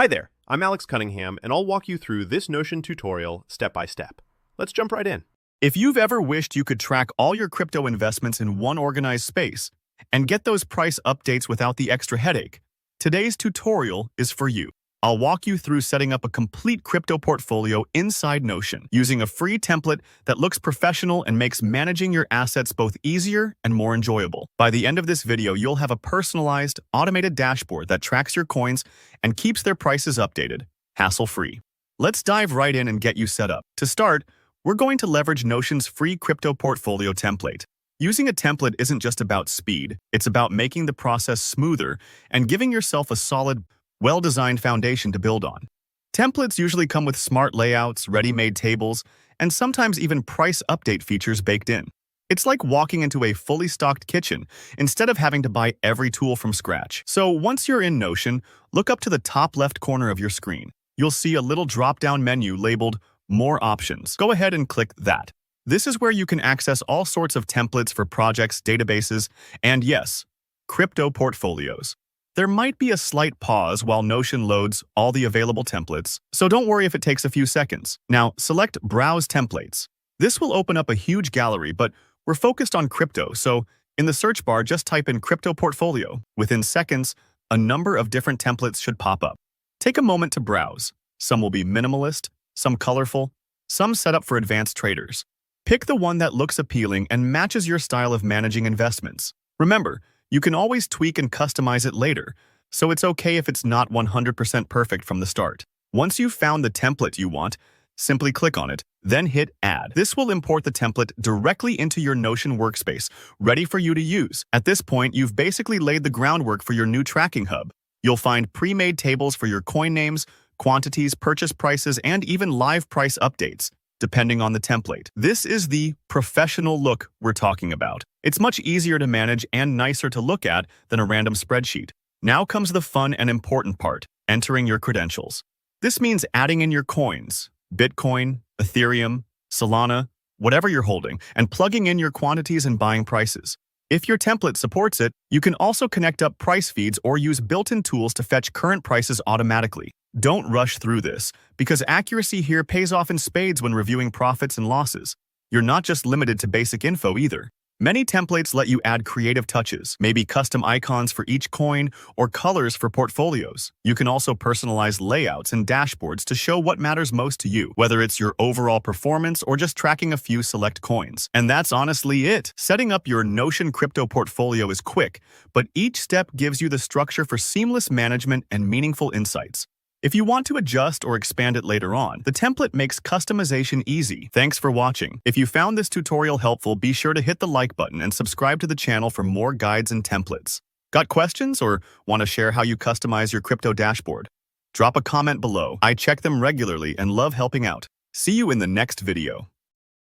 Hi there, I'm Alex Cunningham, and I'll walk you through this Notion tutorial step by step. Let's jump right in. If you've ever wished you could track all your crypto investments in one organized space and get those price updates without the extra headache, today's tutorial is for you. I'll walk you through setting up a complete crypto portfolio inside Notion using a free template that looks professional and makes managing your assets both easier and more enjoyable. By the end of this video, you'll have a personalized, automated dashboard that tracks your coins and keeps their prices updated, hassle-free. Let's dive right in and get you set up. To start, we're going to leverage Notion's free crypto portfolio template. Using a template isn't just about speed, it's about making the process smoother and giving yourself a solid, well-designed foundation to build on. Templates usually come with smart layouts, ready-made tables, and sometimes even price update features baked in. It's like walking into a fully stocked kitchen instead of having to buy every tool from scratch. So once you're in Notion, look up to the top left corner of your screen. You'll see a little drop-down menu labeled More Options. Go ahead and click that. This is where you can access all sorts of templates for projects, databases, and yes, crypto portfolios. There might be a slight pause while Notion loads all the available templates, so don't worry if it takes a few seconds. Now, select Browse Templates. This will open up a huge gallery, but we're focused on crypto, so in the search bar, just type in Crypto Portfolio. Within seconds, a number of different templates should pop up. Take a moment to browse. Some will be minimalist, some colorful, some set up for advanced traders. Pick the one that looks appealing and matches your style of managing investments. Remember, you can always tweak and customize it later, so it's okay if it's not 100% perfect from the start. Once you've found the template you want, simply click on it, then hit Add. This will import the template directly into your Notion workspace, ready for you to use. At this point, you've basically laid the groundwork for your new tracking hub. You'll find pre-made tables for your coin names, quantities, purchase prices, and even live price updates, depending on the template. This is the professional look we're talking about. It's much easier to manage and nicer to look at than a random spreadsheet. Now comes the fun and important part, entering your credentials. This means adding in your coins, Bitcoin, Ethereum, Solana, whatever you're holding, and plugging in your quantities and buying prices. If your template supports it, you can also connect up price feeds or use built-in tools to fetch current prices automatically. Don't rush through this, because accuracy here pays off in spades when reviewing profits and losses. You're not just limited to basic info either. Many templates let you add creative touches, maybe custom icons for each coin or colors for portfolios. You can also personalize layouts and dashboards to show what matters most to you, whether it's your overall performance or just tracking a few select coins. And that's honestly it. Setting up your Notion crypto portfolio is quick, but each step gives you the structure for seamless management and meaningful insights. If you want to adjust or expand it later on, the template makes customization easy. Thanks for watching. If you found this tutorial helpful, be sure to hit the like button and subscribe to the channel for more guides and templates. Got questions or want to share how you customize your crypto dashboard? Drop a comment below. I check them regularly and love helping out. See you in the next video.